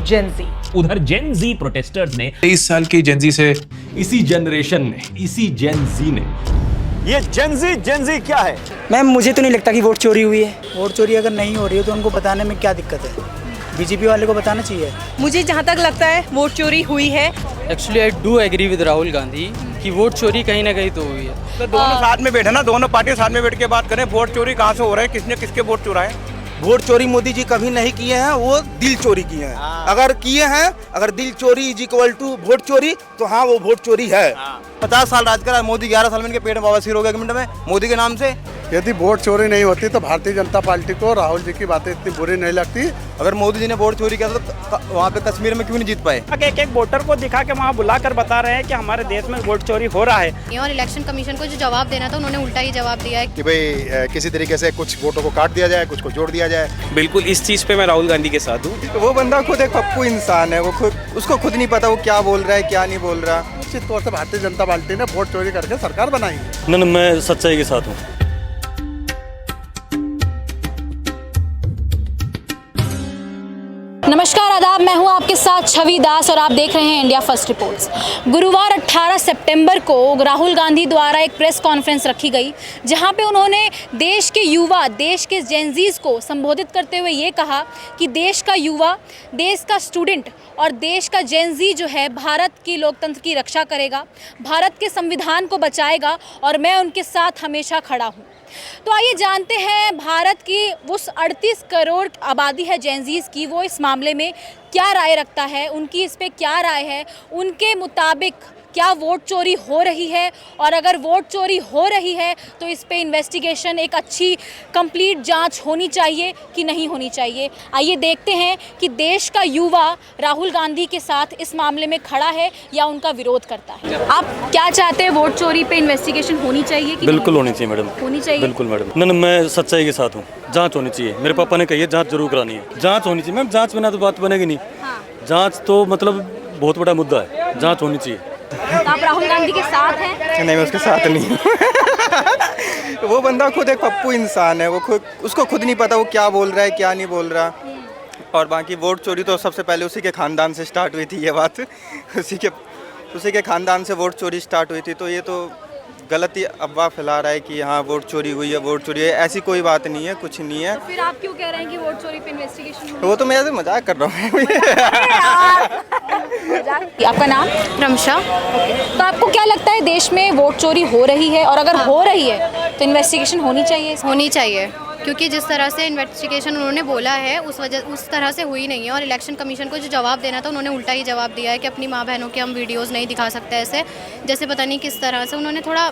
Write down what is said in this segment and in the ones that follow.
जेन जी। उधर जेन जी प्रोटेस्टर्स ने 23 साल की जेन जी से इसी जनरेशन ने, इसी जेन जी ने, ये जेन जी क्या है? मैम मुझे तो नहीं लगता कि वोट चोरी हुई है। वोट चोरी अगर नहीं हो रही है तो उनको बताने में क्या दिक्कत है? बीजेपी वाले को बताना चाहिए। मुझे जहाँ तक लगता है वोट चोरी हुई है। Actually I do agree with Rahul Gandhi कि वोट चोरी कहीं ना कहीं तो हुई है। तो दोनों साथ में बैठे ना, दोनों पार्टी साथ में बैठ के बात करें, वोट चोरी कहाँ से हो रहा है, किसने किसके वोट चुराए? वोट चोरी मोदी जी कभी नहीं किए हैं, वो दिल चोरी किए हैं। अगर किए हैं, अगर दिल चोरी इज इक्वल टू वोट चोरी, तो हाँ वो वोट चोरी है। 50 साल राज करा मोदी, 11 साल में इनके पेट में बवासीर हो गया 1 मिनट में मोदी के नाम से। यदि वोट चोरी नहीं होती तो भारतीय जनता पार्टी को राहुल जी की बातें इतनी बुरी नहीं लगती। अगर मोदी जी ने वोट चोरी किया तो वहाँ पे कश्मीर में क्यों नहीं जीत पाए? एक एक वोटर को दिखा के वहाँ बुलाकर बता रहे हैं कि हमारे देश में वोट चोरी हो रहा है। और इलेक्शन कमीशन को जो जवाब देना था उन्होंने उल्टा ही जवाब दिया है कि भाई किसी तरीके से कुछ वोटों को काट दिया जाए, कुछ को जोड़ दिया जाए। बिल्कुल इस चीज़ पे मैं राहुल गांधी के साथ हूँ। तो वो बंदा खुद एक पप्पू इंसान है, वो खुद उसको खुद नहीं पता वो क्या बोल रहा है क्या नहीं बोल रहा। निश्चित तौर से भारतीय जनता पार्टी ने वोट चोरी करके सरकार बनाई। नहीं, मैं सच्चाई के साथ हूँ। नमस्कार आदाब, मैं हूं आपके साथ छवि दास और आप देख रहे हैं इंडिया फर्स्ट रिपोर्ट्स। गुरुवार 18 सितंबर को राहुल गांधी द्वारा एक प्रेस कॉन्फ्रेंस रखी गई, जहां पे उन्होंने देश के युवा, देश के जेनजीज को संबोधित करते हुए ये कहा कि देश का युवा, देश का स्टूडेंट और देश का जेनजी जो है भारत की लोकतंत्र की रक्षा करेगा, भारत के संविधान को बचाएगा और मैं उनके साथ हमेशा खड़ा हूँ। तो आइए जानते हैं भारत की उस 38 करोड़ आबादी है जेनजीज की, वो इस मामले में क्या राय रखता है, उनकी इस पे क्या राय है, उनके मुताबिक क्या वोट चोरी हो रही है और अगर वोट चोरी हो रही है तो इस पे इन्वेस्टिगेशन, एक अच्छी कंप्लीट जांच होनी चाहिए कि नहीं होनी चाहिए। आइए देखते हैं कि देश का युवा राहुल गांधी के साथ इस मामले में खड़ा है या उनका विरोध करता है। आप क्या चाहते हैं, वोट चोरी पे इन्वेस्टिगेशन होनी चाहिए कि बिल्कुल होनी चाहिए मैडम, होनी चाहिए? बिल्कुल मैडम। नहीं, मैं सच्चाई के साथ हूँ। जांच होनी चाहिए। मेरे पापा ने कही है जांच जरूर करानी है। जांच होनी चाहिए मैम, जांच बिना तो बात बनेगी नहीं। जांच तो मतलब बहुत बड़ा मुद्दा है, जांच होनी चाहिए। तो आप राहुल गांधी के साथ हैं? नहीं, मैं उसके साथ नहीं हूँ। वो बंदा खुद एक पप्पू इंसान है, वो खुद उसको खुद नहीं पता वो क्या बोल रहा है क्या नहीं बोल रहा। और बाकी वोट चोरी तो सबसे पहले उसी के खानदान से स्टार्ट हुई थी ये बात। उसी के खानदान से वोट चोरी स्टार्ट हुई थी। तो ये तो गलत ही अफवाह फैला रहा है कि हाँ वोट चोरी हुई है, वोट चोरी है। ऐसी कोई बात नहीं है, कुछ नहीं है। तो फिर आप क्यों कह रहे हैं कि वोट चोरी पे इन्वेस्टिगेशन? वो तो मैं ऐसे मजाक कर रहा हूँ। आपका नाम? रमशा। तो आपको क्या लगता है देश में वोट चोरी हो रही है और अगर हो रही है तो इन्वेस्टिगेशन होनी चाहिए? होनी चाहिए, क्योंकि जिस तरह से इन्वेस्टिगेशन उन्होंने बोला है उस तरह से हुई नहीं है। और इलेक्शन कमीशन को जो जवाब देना था उन्होंने उल्टा ही जवाब दिया है कि अपनी माँ बहनों के हम वीडियोस नहीं दिखा सकते ऐसे, जैसे पता नहीं किस तरह से उन्होंने थोड़ा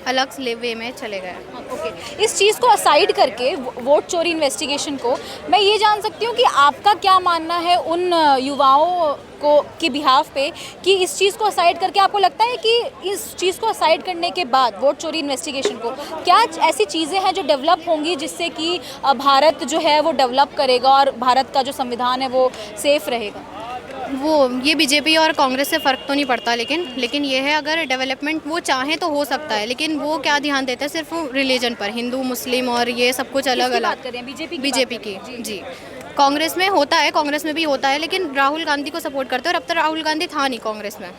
अलग वे में चले गए। ओके, इस चीज़ को असाइड करके, वोट चोरी इन्वेस्टिगेशन को, मैं ये जान सकती हूँ कि आपका क्या मानना है उन युवाओं को के बिहाफ पे कि इस चीज़ को असाइड करके आपको लगता है कि इस चीज़ को असाइड करने के बाद वोट चोरी इन्वेस्टिगेशन को क्या ऐसी चीज़ें हैं जो डेवलप होंगी जिससे कि भारत जो है वो डेवलप करेगा और भारत का जो संविधान है वो सेफ रहेगा? वो ये बीजेपी और कांग्रेस से फ़र्क तो नहीं पड़ता, लेकिन ये है अगर डेवलपमेंट वो चाहें तो हो सकता है। लेकिन वो क्या ध्यान देते हैं सिर्फ रिलीजन पर, हिंदू मुस्लिम और ये सब कुछ अलग अलग। बीजेपी की जी, कांग्रेस में होता है, कांग्रेस में भी होता है, लेकिन राहुल गांधी को सपोर्ट करते हैं और अब तक राहुल गांधी था नहीं कांग्रेस में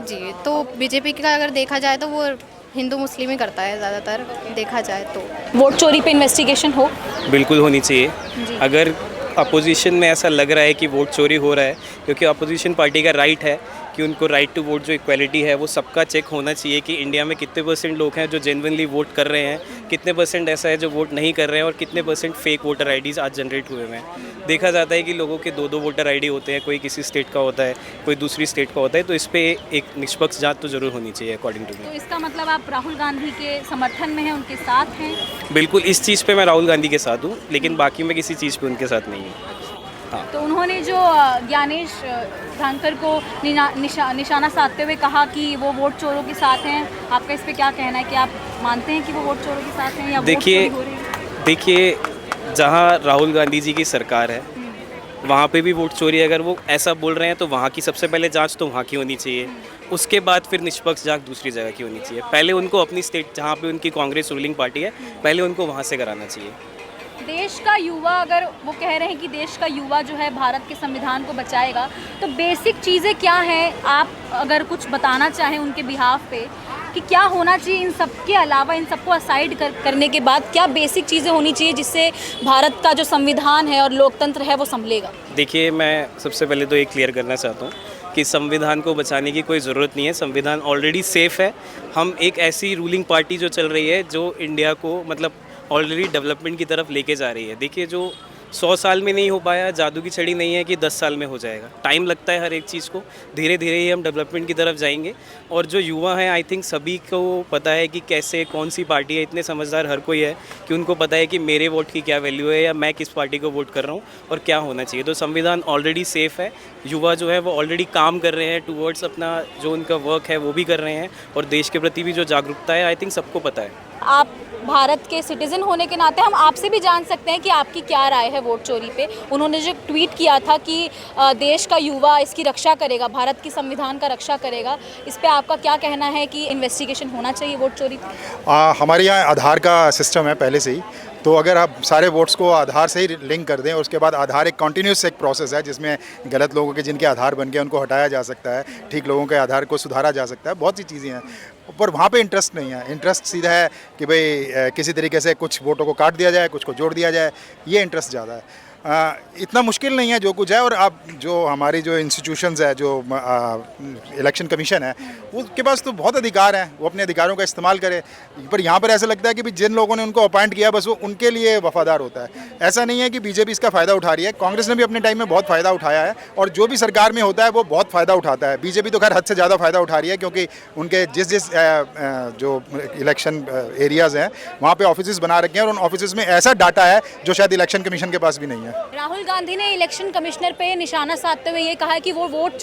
जी। तो बीजेपी का अगर देखा जाए तो वो हिंदू मुस्लिम ही करता है ज़्यादातर, देखा जाए तो। वोट चोरी पे इन्वेस्टिगेशन हो? बिल्कुल होनी चाहिए। अगर अपोजिशन में ऐसा लग रहा है कि वोट चोरी हो रहा है, क्योंकि अपोजिशन पार्टी का राइट है कि उनको राइट टू वोट, जो इक्वालिटी है वो सबका चेक होना चाहिए कि इंडिया में कितने % लोग हैं जो जेन्युइनली वोट कर रहे हैं, कितने % ऐसा है जो वोट नहीं कर रहे हैं और कितने % फेक वोटर आईडीज़ आज जनरेट हुए हैं। देखा जाता है कि लोगों के 2-2 वोटर आईडी होते हैं, कोई किसी स्टेट का होता है, कोई दूसरी स्टेट का होता है। तो इस पर एक निष्पक्ष जांच तो जरूर होनी चाहिए अकॉर्डिंग टू मी। तो इसका मतलब आप राहुल गांधी के समर्थन में हैं, उनके साथ हैं? बिल्कुल, इस चीज़ पर मैं राहुल गांधी के साथ हूँ, लेकिन बाकी मैं किसी चीज़ पर उनके साथ नहीं हूँ। हाँ। तो उन्होंने जो ज्ञानेश धांकर को निशाना साधते हुए कहा कि वो वोट चोरों के साथ हैं, आपका इस पे क्या कहना है कि आप मानते हैं कि वो वोट चोरों के साथ हैं या देखिए जहाँ राहुल गांधी जी की सरकार है वहाँ पे भी वोट चोरी, अगर वो ऐसा बोल रहे हैं तो वहाँ की सबसे पहले जांच तो वहाँ की होनी चाहिए, उसके बाद फिर निष्पक्ष जांच दूसरी जगह की होनी चाहिए। पहले उनको अपनी स्टेट जहाँ पे उनकी कांग्रेस रूलिंग पार्टी है, पहले उनको वहाँ से कराना चाहिए। देश का युवा, अगर वो कह रहे हैं कि देश का युवा जो है भारत के संविधान को बचाएगा, तो बेसिक चीज़ें क्या हैं? आप अगर कुछ बताना चाहें उनके बिहाफ पे कि क्या होना चाहिए इन सब के अलावा, इन सबको असाइड करने के बाद क्या बेसिक चीज़ें होनी चाहिए जिससे भारत का जो संविधान है और लोकतंत्र है वो संभलेगा? देखिए, मैं सबसे पहले तो ये क्लियर करना चाहता हूँ कि संविधान को बचाने की कोई ज़रूरत नहीं है। संविधान ऑलरेडी सेफ़ है। हम एक ऐसी रूलिंग पार्टी जो चल रही है जो इंडिया को मतलब ऑलरेडी डेवलपमेंट की तरफ लेके जा रही है। देखिए, जो 100 साल में नहीं हो पाया, जादू की छड़ी नहीं है कि 10 साल में हो जाएगा। टाइम लगता है हर एक चीज़ को, धीरे धीरे ही हम डेवलपमेंट की तरफ जाएंगे। और जो युवा हैं, आई थिंक सभी को पता है कि कैसे कौन सी पार्टी है। इतने समझदार हर कोई है कि उनको पता है कि मेरे वोट की क्या वैल्यू है या मैं किस पार्टी को वोट कर रहा हूँ और क्या होना चाहिए। तो संविधान ऑलरेडी सेफ़ है। युवा जो है वो ऑलरेडी काम कर रहे हैं टूवर्ड्स अपना जो उनका वर्क है वो भी कर रहे हैं, और देश के प्रति भी जो जागरूकता है आई थिंक सबको पता है। आप भारत के सिटीज़न होने के नाते हम आपसे भी जान सकते हैं कि आपकी क्या राय है वोट चोरी पे। उन्होंने जो ट्वीट किया था कि देश का युवा इसकी रक्षा करेगा, भारत की संविधान का रक्षा करेगा, इस पे आपका क्या कहना है कि इन्वेस्टिगेशन होना चाहिए वोट चोरी पे? हमारे यहाँ आधार का सिस्टम है पहले से ही, तो अगर आप सारे वोट्स को आधार से ही लिंक कर दें, उसके बाद आधार एक कॉन्टीन्यूस एक प्रोसेस है जिसमें गलत लोगों के जिनके आधार बन गए उनको हटाया जा सकता है, ठीक लोगों के आधार को सुधारा जा सकता है, बहुत सी चीज़ें हैं। पर वहाँ पे इंटरेस्ट नहीं है। इंटरेस्ट सीधा है कि भाई किसी तरीके से कुछ वोटों को काट दिया जाए, कुछ को जोड़ दिया जाए, ये इंटरेस्ट ज़्यादा है। इतना मुश्किल नहीं है जो कुछ है। और अब जो हमारी जो इंस्टीट्यूशंस है, जो इलेक्शन कमीशन है, उसके पास तो बहुत अधिकार हैं, वो अपने अधिकारों का इस्तेमाल करे। पर यहाँ पर ऐसा लगता है कि भी जिन लोगों ने उनको अपॉइंट किया बस वो उनके लिए वफादार होता है। ऐसा नहीं है कि बीजेपी इसका फ़ायदा उठा रही है। कांग्रेस ने भी अपने टाइम में बहुत फ़ायदा उठाया है, और जो भी सरकार में होता है वो बहुत फ़ायदा उठाता है। बीजेपी तो खैर हद से ज़्यादा फ़ायदा उठा रही है, क्योंकि उनके जिस जो इलेक्शन एरियाज़ हैं वहाँ पर ऑफिस बना रखे हैं, और उन ऑफिस में ऐसा डाटा है जो शायद इलेक्शन कमीशन के पास भी नहीं है। राहुल गांधी ने इलेक्शन कमिश्नर पे निशाना साधते हुए ये कहा है कि वो वोट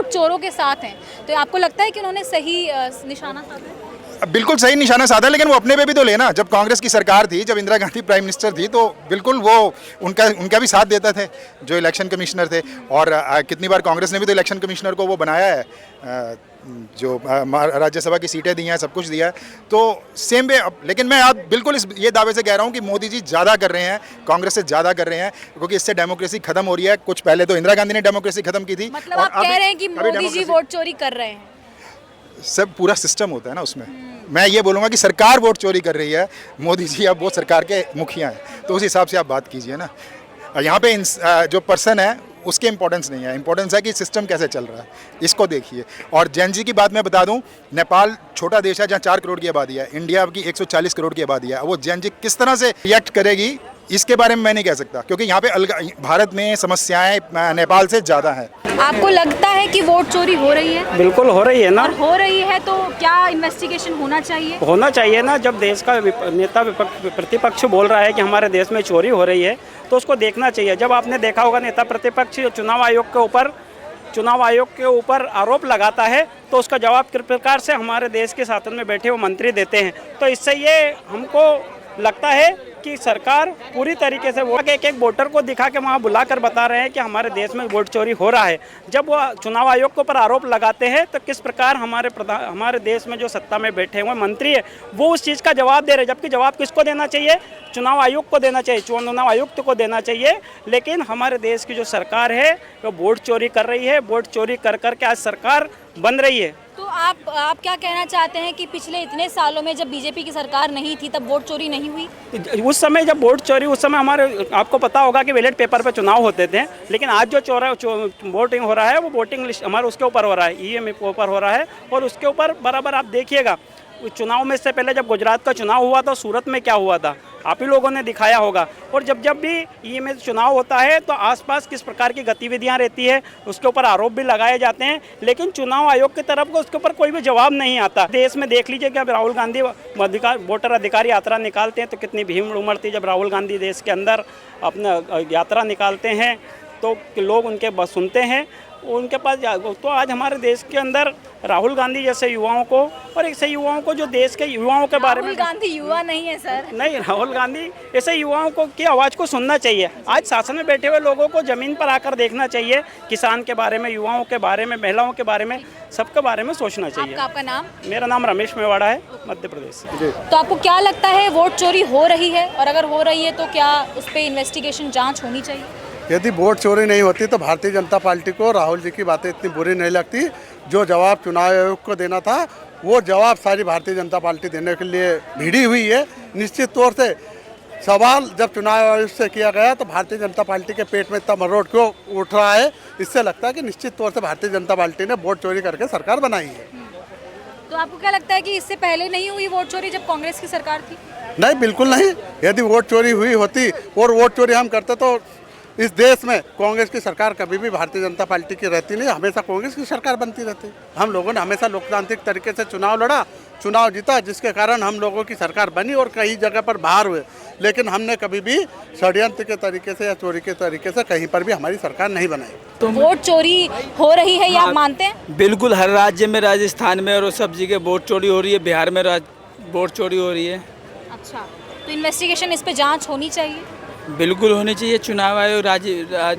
चोरों के साथ हैं। तो आपको लगता है कि उन्होंने सही निशाना साधा है? बिल्कुल सही निशाना साधा, लेकिन वो अपने पे भी तो लेना। जब कांग्रेस की सरकार थी, जब इंदिरा गांधी प्राइम मिनिस्टर थी, तो बिल्कुल वो उनका भी साथ देता थे जो इलेक्शन कमिश्नर थे। और कितनी बार कांग्रेस ने भी तो इलेक्शन कमिश्नर को वो बनाया है, जो राज्यसभा की सीटें दी हैं, सब कुछ दिया है। तो सेम वे। लेकिन मैं आप बिल्कुल ये दावे से कह रहा हूँ कि मोदी जी ज़्यादा कर रहे हैं, कांग्रेस से ज़्यादा कर रहे हैं, क्योंकि इससे डेमोक्रेसी खत्म हो रही है। कुछ पहले तो इंदिरा गांधी ने डेमोक्रेसी खत्म की थी। मतलब आप कह रहे हैं कि मोदी जी वोट चोरी कर रहे हैं? सब पूरा सिस्टम होता है ना उसमें। मैं ये बोलूँगा कि सरकार वोट चोरी कर रही है, मोदी जी अब वो सरकार के मुखिया हैं, तो उस हिसाब से आप बात कीजिए ना। यहाँ पे जो पर्सन है उसकी इंपॉर्टेंस नहीं है, इंपॉर्टेंस है कि सिस्टम कैसे चल रहा है, इसको देखिए। और जैन जी की बात मैं बता दूं, नेपाल छोटा देश है जहाँ 4 करोड़ की आबादी है, इंडिया की 140 करोड़ की आबादी है। वो जैन जी किस तरह से रिएक्ट करेगी इसके बारे में मैं नहीं कह सकता, क्योंकि यहाँ पे भारत में समस्याएं नेपाल से ज़्यादा हैं। आपको लगता है कि वोट चोरी हो रही है? बिल्कुल हो रही है ना। और हो रही है तो क्या इन्वेस्टिगेशन होना चाहिए ना। जब देश का नेता प्रतिपक्ष बोल रहा है कि हमारे देश में चोरी हो रही है तो उसको देखना चाहिए। जब आपने देखा होगा नेता प्रतिपक्ष चुनाव आयोग के ऊपर आरोप लगाता है तो उसका जवाब किस प्रकार से हमारे देश के शासन में बैठे हुए मंत्री देते हैं। तो इससे ये हमको लगता है कि सरकार पूरी तरीके से एक वोटर को दिखा के वहाँ बुलाकर बता रहे हैं कि हमारे देश में वोट चोरी हो रहा है। जब वो चुनाव आयोग के ऊपर आरोप लगाते हैं तो किस प्रकार हमारे देश में जो सत्ता में बैठे हुए मंत्री है वो उस चीज़ का जवाब दे रहे हैं, जबकि जवाब किसको देना चाहिए? चुनाव आयोग को देना चाहिए, चुनाव आयुक्त को देना चाहिए। लेकिन हमारे देश की जो सरकार है वो वोट चोरी कर रही है, वोट चोरी कर करके आज सरकार बन रही है। तो आप क्या कहना चाहते हैं कि पिछले इतने सालों में जब बीजेपी की सरकार नहीं थी तब वोट चोरी नहीं हुई? उस समय जब वोट चोरी, उस समय हमारे आपको पता होगा कि बैलेट पेपर पे चुनाव होते थे, लेकिन आज जो वोटिंग हो रहा है वो वोटिंग लिस्ट हमारे उसके ऊपर हो रहा है, ईवीएम के ऊपर हो रहा है। और उसके ऊपर बराबर आप देखिएगा चुनाव में से पहले जब गुजरात का चुनाव हुआ तो सूरत में क्या हुआ था आप ही लोगों ने दिखाया होगा। और जब भी ईवीएम में चुनाव होता है तो आसपास किस प्रकार की गतिविधियां रहती है उसके ऊपर आरोप भी लगाए जाते हैं, लेकिन चुनाव आयोग की तरफ को उसके ऊपर कोई भी जवाब नहीं आता। देश में देख लीजिए कि अब राहुल गांधी वोटर अधिकार यात्रा निकालते हैं तो कितनी भीड़ उमड़ती है। जब राहुल गांधी देश के अंदर अपना यात्रा निकालते हैं तो लोग उनके बस सुनते हैं। उनके पास तो आज हमारे देश के अंदर राहुल गांधी जैसे युवाओं को और ऐसे युवाओं को जो देश के युवाओं के बारे में, राहुल गांधी युवा नहीं है सर। नहीं, राहुल गांधी ऐसे युवाओं को की आवाज़ को सुनना चाहिए। आज शासन में बैठे हुए लोगों को ज़मीन पर आकर देखना चाहिए, किसान के बारे में, युवाओं के बारे में, महिलाओं के बारे में, सबके बारे में सोचना चाहिए। आपका नाम? मेरा नाम रमेश मेवाड़ा है, मध्य प्रदेश से। तो आपको क्या लगता है वोट चोरी हो रही है, और अगर हो रही है तो क्या उस पर इन्वेस्टिगेशन जाँच होनी चाहिए? यदि वोट चोरी नहीं होती तो भारतीय जनता पार्टी को राहुल जी की बातें इतनी बुरी नहीं लगती। जो जवाब चुनाव आयोग को देना था वो जवाब सारी भारतीय जनता पार्टी देने के लिए भिड़ी हुई है। निश्चित तौर से सवाल जब चुनाव आयोग से किया गया तो भारतीय जनता पार्टी के पेट में इतना मरोड़ क्यों उठ रहा है, इससे लगता है कि निश्चित तौर से भारतीय जनता पार्टी ने वोट चोरी करके सरकार बनाई है। तो आपको क्या लगता है कि इससे पहले नहीं हुई वोट चोरी जब कांग्रेस की सरकार थी? नहीं, बिल्कुल नहीं। यदि वोट चोरी हुई होती और वोट चोरी हम करते तो इस देश में कांग्रेस की सरकार कभी भी भारतीय जनता पार्टी की रहती नहीं, हमेशा कांग्रेस की सरकार बनती रहती। हम लोगों ने हमेशा लोकतांत्रिक तरीके से चुनाव लड़ा, चुनाव जीता, जिसके कारण हम लोगों की सरकार बनी और कई जगह पर बाहर हुए। लेकिन हमने कभी भी षड्यंत्र के तरीके से या चोरी के तरीके से कहीं पर भी हमारी सरकार नहीं बनाई। तो वोट चोरी हो रही है, ये आप मानते हैं? बिल्कुल, हर राज्य में, राजस्थान में और सब जगह वोट चोरी हो रही है, बिहार में वोट चोरी हो रही है। अच्छा, तो इन्वेस्टिगेशन, इस पे जांच होनी चाहिए? बिल्कुल होनी चाहिए। चुनाव आयोग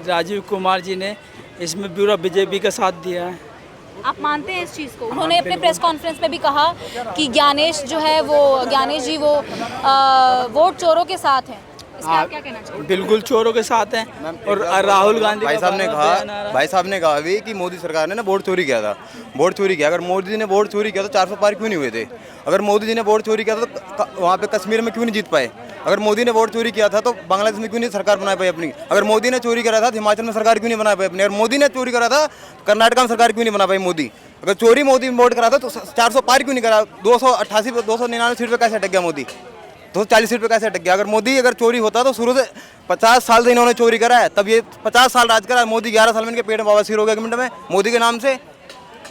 राजीव कुमार जी ने इसमें पूरा बीजेपी का साथ दिया है। आप मानते हैं इस चीज़ को? उन्होंने अपने प्रेस कॉन्फ्रेंस में भी कहा कि ज्ञानेश जो है वो, ज्ञानेश जी वो वोट चोरों के साथ हैं। इसका आप क्या कहना चाहिए? बिल्कुल चोरों के साथ हैं। और राहुल गांधी भाई साहब ने कहा भी कि मोदी सरकार ने ना वोट चोरी किया था। वोट चोरी किया, अगर मोदी जी ने वोट चोरी किया तो 400 पार क्यों नहीं हुए थे? अगर मोदी जी ने वोट चोरी किया तो वहाँ पे कश्मीर में क्यों नहीं जीत पाए? अगर मोदी ने वोट चोरी किया था तो बांग्लादेश में क्यों नहीं सरकार बना पाई अपनी? अगर मोदी ने चोरी करा था तो हिमाचल में सरकार क्यों नहीं बना पाई अपनी? अगर मोदी ने चोरी करा था कर्नाटक में सरकार क्यों नहीं बना पाई मोदी? अगर चोरी मोदी वोट करा था तो 400 पार क्यों नहीं करा? 299 सीट पे कैसे अटक गया मोदी? 240 सीट पे कैसे अटक गया? अगर मोदी अगर चोरी होता तो शुरू से 50 साल से इन्होंने चोरी करा है, तब ये 50 साल राज करा। मोदी 11 साल में इनके पेट में बवासीर हो गया 1 मिनट में मोदी के नाम से।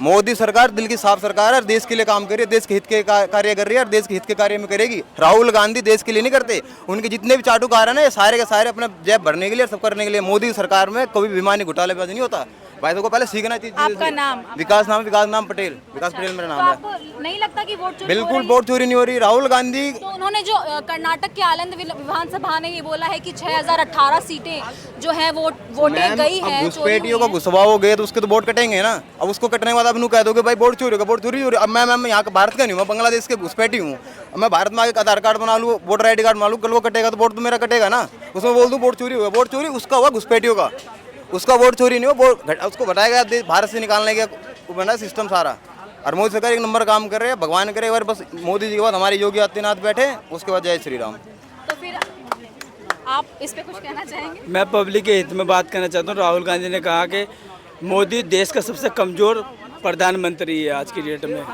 मोदी सरकार दिल की साफ सरकार है, देश के लिए काम कर रही है, देश के हित के कार्य कर रही है और देश के हित के कार्य में करेगी। राहुल गांधी देश के लिए नहीं करते। उनके जितने भी चाटुकार है ना, ये सारे के सारे अपने जेब भरने के लिए, सब करने के लिए। मोदी सरकार में कभी बेईमानी घोटालेबाजी नहीं होता। भाई को पहले सीखना चाहिए। आपका नाम? विकास नाम पटेल। विकास पटेल मेरा नाम है। आपको नहीं लगता कि वोट चोरी? बिल्कुल वोट चोरी नहीं हो रही। राहुल गांधी तो उन्होंने जो कर्नाटक के आनंद विधानसभा ने ये बोला है कि 6018 सीटें जो है वोटें गई हैं। घुसपैठियों को घुसवाओगे तो उसके तो वोट कटेंगे ना। अब उसको कटने के बाद अब कह दोगे भाई वोट चोरी होगा, वोट चोरी हो रही। अब मैं यहाँ का भारत का नहीं हूँ, मैं बांग्लादेश के घुसपैठी हूँ। मैं भारत में आगे आधार कार्ड बना लूँ, वोटर ID कार्ड बना लूँ, कल वो कटेगा तो वोट तो मेरा कटेगा ना। उसमें बोल दूँ वोट चोरी होगा। वोट चोरी उसका हुआ, घुसपैठियों का। उसका वोट चोरी नहीं हो, उसको घटाया गया भारत से निकालने का बना सिस्टम सारा। और मोदी सरकार 1 नंबर काम कर रहे हैं। भगवान करे एक बार बस मोदी जी के बाद हमारे योगी आदित्यनाथ बैठे, उसके बाद जय श्री राम। तो फिर आप इस पे कुछ कहना चाहेंगे? मैं पब्लिक के हित में बात करना चाहता हूँ। राहुल गांधी ने कहा कि मोदी देश का सबसे कमज़ोर प्रधानमंत्री है आज की डेट में।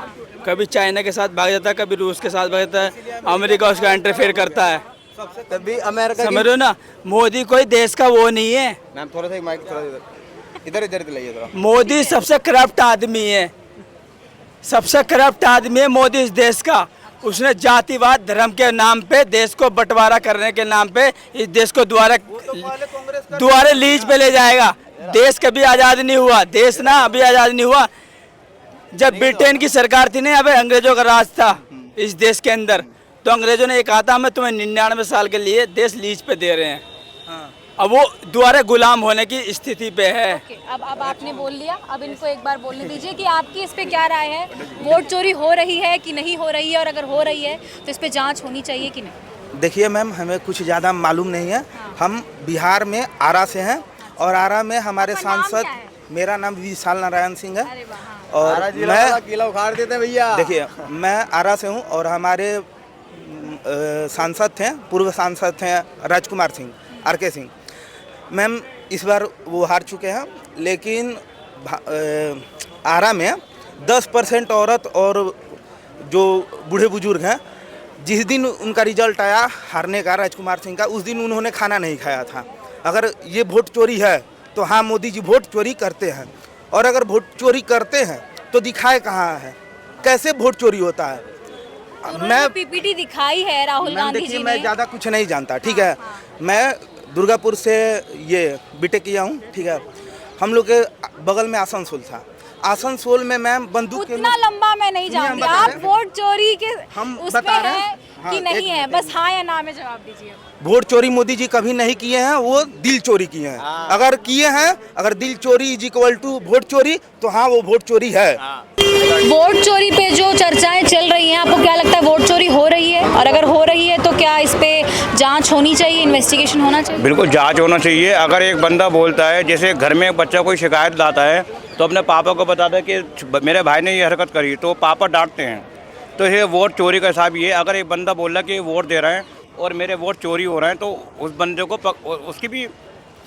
कभी चाइना के साथ भाग जाता है, कभी रूस के साथ भाग जाता है, अमेरिका उसका इंटरफेयर करता है। तभी अमेरिका समझ रहे हो ना, मोदी कोई देश का वो नहीं है। मैम थोड़ा सा माइक इधर लाइए थोड़ा। मोदी सबसे करप्ट आदमी है, सबसे करप्ट आदमी है मोदी इस देश का। उसने जातिवाद धर्म के नाम पे देश को बंटवारा करने के नाम पे इस देश को दोबारा लीज पे ले जाएगा। देश कभी आज़ाद नहीं हुआ, देश ना अभी आज़ाद नहीं हुआ। जब ब्रिटेन की सरकार थी ना, अभी अंग्रेजों का राज था इस देश के अंदर, तो अंग्रेजों ने ये कहा था हमें तुम्हें 99 साल के लिए देश लीज पे दे रहे हैं। अब वो दोबारा गुलाम होने की स्थिति पे है। अब आपने बोल लिया, अब इनको एक बार बोलने दीजिए कि आपकी इस पे क्या राय है? वोट चोरी हो रही है कि नहीं हो रही है, और अगर हो रही है तो इस पे जांच होनी चाहिए कि नहीं? देखिए मैम, हमें कुछ ज़्यादा मालूम नहीं है। हम बिहार में आरा से हैं और आरा में हमारे सांसद, मेरा नाम विशाल नारायण सिंह है और मैं किला उखाड़ देते हैं भैया। देखिए मैं आरा से हूँ और हमारे सांसद थे, पूर्व सांसद थे राजकुमार सिंह, RK सिंह। मैम इस बार वो हार चुके हैं, लेकिन आरा में 10% औरत और जो बूढ़े बुजुर्ग हैं, जिस दिन उनका रिजल्ट आया हारने का राजकुमार सिंह का, उस दिन उन्होंने खाना नहीं खाया था। अगर ये वोट चोरी है तो हाँ, मोदी जी वोट चोरी करते हैं। और अगर वोट चोरी करते हैं तो दिखाए कहाँ है, कैसे वोट चोरी होता है? मैं PPT दिखाई है राहुल गांधी जी ने। मैं ज़्यादा कुछ नहीं जानता, ठीक है। मैं दुर्गापुर से ये BTech किया हूँ, ठीक है। हम लोग के बगल में आसनसोल था। आसनसोल में मैम बंदूक के उतना लंबा मैं नहीं जानती, आप वोट चोरी के हम उसमें बता रहे हैं। हैं हाँ, कि नहीं एक है, मिनट, बस हाँ या ना में जवाब दीजिए। वोट चोरी मोदी जी कभी नहीं किए हैं, वो दिल चोरी किए हैं। अगर किए हैं, अगर दिल चोरी इज इक्वल टू वोट चोरी, तो हाँ वो वोट चोरी है। वोट चोरी पे जो चर्चाएं चल रही हैं, आपको क्या लगता है वोट चोरी हो रही है? और अगर हो रही है तो क्या इस पे जांच होनी चाहिए, इन्वेस्टिगेशन होना चाहिए? बिल्कुल जांच होना चाहिए। अगर एक बंदा बोलता है, जैसे घर में एक बच्चा कोई शिकायत लाता है तो अपने पापा को बताता है कि मेरे भाई ने ये हरकत करी, तो पापा डांटते हैं। तो ये वोट चोरी का हिसाब ये, अगर एक बंदा बोल रहा है कि वोट दे रहे हैं और मेरे वोट चोरी हो रहे हैं, तो उस बंदे को उसकी भी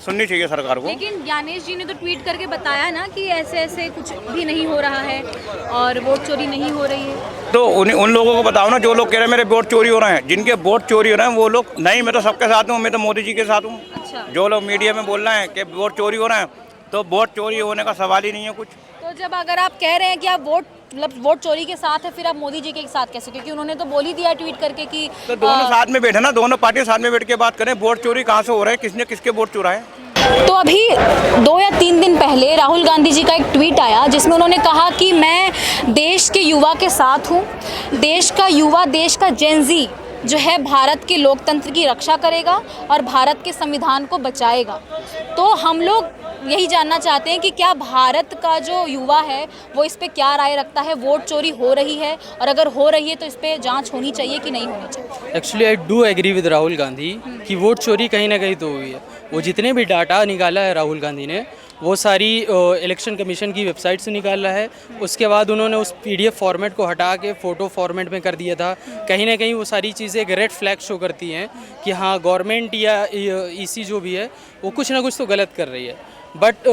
सुननी चाहिए सरकार को। लेकिन ज्ञानेश जी ने तो ट्वीट करके बताया ना कि ऐसे ऐसे कुछ भी नहीं हो रहा है और वोट चोरी नहीं हो रही है। तो उन लोगों को बताओ ना, जो लोग कह रहे हैं मेरे वोट चोरी हो रहे हैं, जिनके वोट चोरी हो रहे हैं वो लोग, नहीं मैं तो सबके साथ हूँ, मैं तो मोदी जी के साथ हूँ। अच्छा। जो लोग मीडिया में बोल रहे हैं कि वोट चोरी हो रहे हैं, तो वोट चोरी होने का सवाल ही नहीं है कुछ। तो जब अगर आप कह रहे हैं कि आप वोट चोरी के साथ है, फिर आप मोदी जी के साथ कैसे? क्योंकि उन्होंने तो बोल ही दिया ट्वीट करके कि तो दोनों साथ में बैठे ना, दोनों पार्टी साथ में बैठ के बात करें, वोट चोरी कहाँ से हो रहा है, किसने किसके वोट चुराए। तो अभी 2 या 3 दिन पहले राहुल गांधी जी का एक ट्वीट आया जिसमें उन्होंने कहा कि मैं देश के युवा के साथ हूँ, देश का युवा, देश का जेनजी जो है भारत के लोकतंत्र की रक्षा करेगा और भारत के संविधान को बचाएगा। तो हम लोग यही जानना चाहते हैं कि क्या भारत का जो युवा है वो इस पे क्या राय रखता है? वोट चोरी हो रही है और अगर हो रही है तो इस पे जांच होनी चाहिए कि नहीं होनी चाहिए? Actually I do agree with Rahul Gandhi कि वोट चोरी कहीं ना कहीं तो हुई है। वो जितने भी डाटा निकाला है राहुल गांधी ने, वो सारी इलेक्शन कमीशन की वेबसाइट से निकाला है। उसके बाद उन्होंने उस PDF फॉर्मेट को हटा के फ़ोटो फॉर्मेट में कर दिया था। कहीं ना कहीं वो सारी चीज़ें एक रेड फ्लैग शो करती हैं कि हाँ गवर्नमेंट या EC जो भी है वो कुछ ना कुछ तो गलत कर रही है। But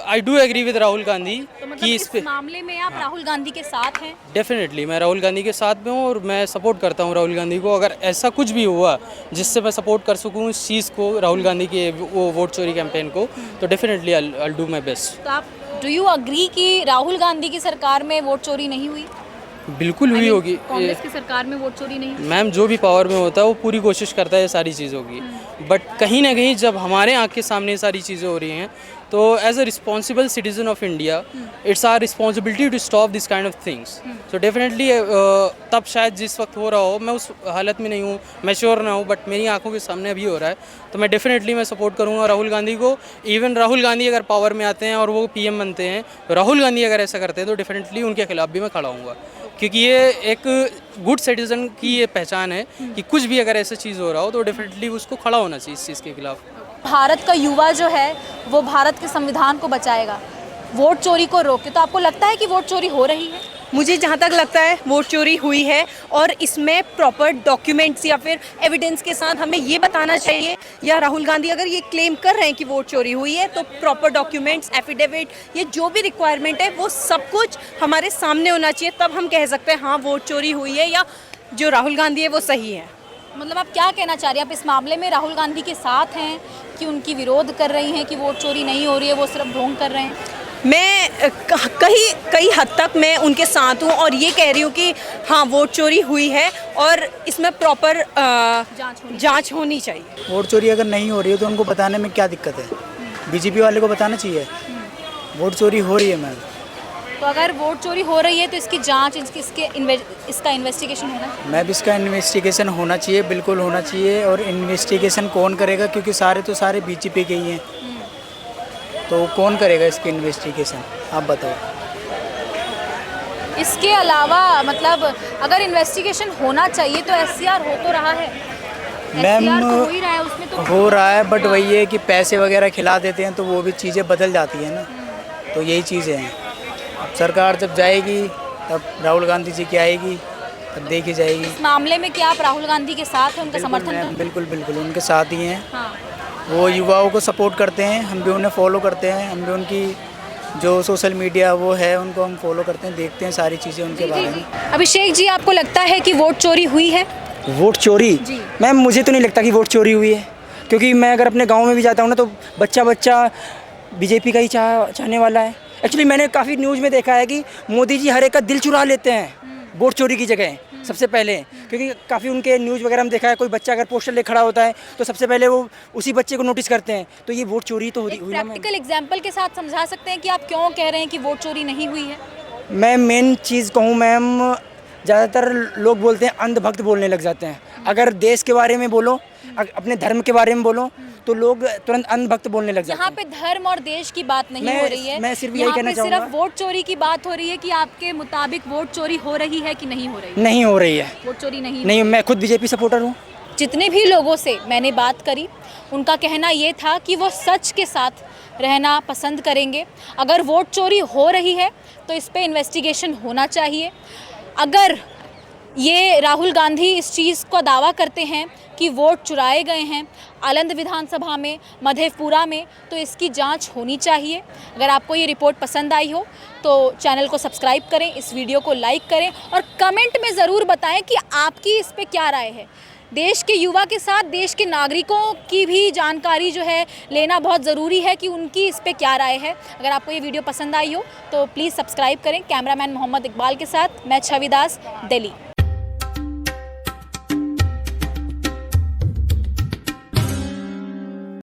I do agree with Rahul Gandhi तो मतलब कि इस पे मामले में आप राहुल गांधी के साथ हैं? डेफिनेटली मैं राहुल गांधी के साथ में हूँ और मैं सपोर्ट करता हूँ राहुल गांधी को। अगर ऐसा कुछ भी हुआ जिससे मैं सपोर्ट कर सकूँ इस चीज़ को, राहुल गांधी के वो वोट चोरी कैंपेन को, तो definitely I do my best. तो आप डू यू अग्री कि राहुल गांधी की सरकार में वोट चोरी नहीं हुई? बिल्कुल हुई होगी। कांग्रेस की सरकार में वोट चोरी नहीं हुई? मैम जो भी पावर में होता है वो पूरी कोशिश करता है ये सारी चीज़ों की, बट कहीं ना कहीं जब हमारे आँख के सामने ये सारी चीज़ें हो रही हैं तो as a responsible citizen of India it's our responsibility to stop this kind of things. So definitely तब शायद जिस वक्त हो रहा हो, मैं उस हालत में नहीं हूँ, मैच्योर ना हूँ, बट मेरी आंखों के सामने अभी हो रहा है, तो मैं डेफिनेटली मैं सपोर्ट करूँगा राहुल गांधी को। इवन राहुल गांधी अगर पावर में आते हैं और वो PM बनते हैं, राहुल गांधी अगर ऐसा करते हैं तो डेफिनेटली उनके खिलाफ भी मैं खड़ा हूँगा, क्योंकि ये एक गुड सिटीजन की ये पहचान है कि कुछ भी अगर ऐसा चीज़ हो रहा हो तो डेफिनेटली उसको खड़ा होना चाहिए इस चीज़ के खिलाफ। भारत का युवा जो है वो भारत के संविधान को बचाएगा, वोट चोरी को रोके। तो आपको लगता है कि वोट चोरी हो रही है? मुझे जहाँ तक लगता है वोट चोरी हुई है और इसमें प्रॉपर डॉक्यूमेंट्स या फिर एविडेंस के साथ हमें ये बताना चाहिए, या राहुल गांधी अगर ये क्लेम कर रहे हैं कि वोट चोरी हुई है तो प्रॉपर डॉक्यूमेंट्स, एफिडेविट, ये जो भी रिक्वायरमेंट है वो सब कुछ हमारे सामने होना चाहिए, तब हम कह सकते हैं हाँ वोट चोरी हुई है या जो राहुल गांधी है वो सही है। मतलब आप क्या कहना चाह रही हैं? आप इस मामले में राहुल गांधी के साथ हैं कि उनकी विरोध कर रही हैं कि वोट चोरी नहीं हो रही है, वो सिर्फ ढोंग कर रहे हैं? मैं कई हद तक मैं उनके साथ हूँ और ये कह रही हूँ कि हाँ वोट चोरी हुई है और इसमें प्रॉपर जांच होनी चाहिए। वोट चोरी अगर नहीं हो रही है तो उनको बताने में क्या दिक्कत है? BJP वाले को बताना चाहिए वोट चोरी हो रही है। मैम तो अगर वोट चोरी हो रही है तो इसकी जांच, इसका इन्वेस्टिगेशन होना चाहिए। मैं भी इसका इन्वेस्टिगेशन होना चाहिए, बिल्कुल होना चाहिए। और इन्वेस्टिगेशन कौन करेगा? क्योंकि सारे BJP के ही हैं, तो कौन करेगा इसकी इन्वेस्टिगेशन? आप बताओ। इसके अलावा मतलब अगर इन्वेस्टिगेशन होना चाहिए तो SCR हो तो रहा है, मैम SCR तो हो ही रहा है, उसमें तो हो रहा है, बट वही है कि पैसे वगैरह खिला देते हैं तो वो भी चीज़ें बदल जाती हैं ना, तो यही चीज़ें हैं। अब सरकार जब जाएगी तब राहुल गांधी जी की आएगी, तब देखी जाएगी। इस मामले में क्या आप राहुल गांधी के साथ हैं, उनका समर्थन करें? बिल्कुल उनके साथ ही हैं। हाँ। वो युवाओं को सपोर्ट करते हैं, हम भी उन्हें फॉलो करते हैं, हम भी उनकी जो सोशल मीडिया वो है उनको हम फॉलो करते हैं, देखते हैं सारी चीज़ें उनके बारे में। अभिषेक जी, आपको लगता है कि वोट चोरी हुई है? वोट चोरी? मैम मुझे तो नहीं लगता कि वोट चोरी हुई है, क्योंकि मैं अगर अपने गांव में भी जाता हूँ ना तो बच्चा BJP का ही चाहने वाला है। एक्चुअली मैंने काफ़ी न्यूज़ में देखा है कि मोदी जी हर एक का दिल चुरा लेते हैं वोट चोरी की जगह। सबसे पहले, क्योंकि काफ़ी उनके न्यूज़ वगैरह में देखा है, कोई बच्चा अगर पोस्टर ले खड़ा होता है तो सबसे पहले वो उसी बच्चे को नोटिस करते हैं। तो ये वोट चोरी तो हुई ना। प्रैक्टिकल एग्जाम्पल के साथ समझा सकते हैं कि आप क्यों कह रहे हैं कि वोट चोरी नहीं हुई है? मैं मेन चीज़ कहूँ मैम, ज़्यादातर लोग बोलते हैं अंधभक्त बोलने लग जाते हैं। अगर देश के बारे में बोलो, अपने धर्म के बारे में बोलो तो लोग तुरंत अंधभक्त बोलने लग जाते हैं। यहाँ पे धर्म और देश की बात नहीं हो रही है, मैं सिर्फ यही कहना चाहूँगा, सिर्फ वोट चोरी की बात हो रही है कि आपके मुताबिक वोट चोरी हो रही है कि नहीं हो रही है? नहीं हो रही है, वोट चोरी नहीं। मैं खुद बीजेपी सपोर्टर हूँ। जितने भी लोगों से मैंने बात करी उनका कहना ये था कि वो सच के साथ रहना पसंद करेंगे। अगर वोट चोरी हो रही है तो इस पे इन्वेस्टिगेशन होना चाहिए। अगर ये राहुल गांधी इस चीज़ का दावा करते हैं कि वोट चुराए गए हैं आलंद विधानसभा में, मधेपुरा में, तो इसकी जांच होनी चाहिए। अगर आपको ये रिपोर्ट पसंद आई हो तो चैनल को सब्सक्राइब करें, इस वीडियो को लाइक करें और कमेंट में ज़रूर बताएं कि आपकी इस पे क्या राय है। देश के युवा के साथ देश के नागरिकों की भी जानकारी जो है लेना बहुत ज़रूरी है कि उनकी इस पे क्या राय है। अगर आपको ये वीडियो पसंद आई हो तो प्लीज़ सब्सक्राइब करें। कैमरामैन मोहम्मद इकबाल के साथ मैं छवि दास, दिल्ली।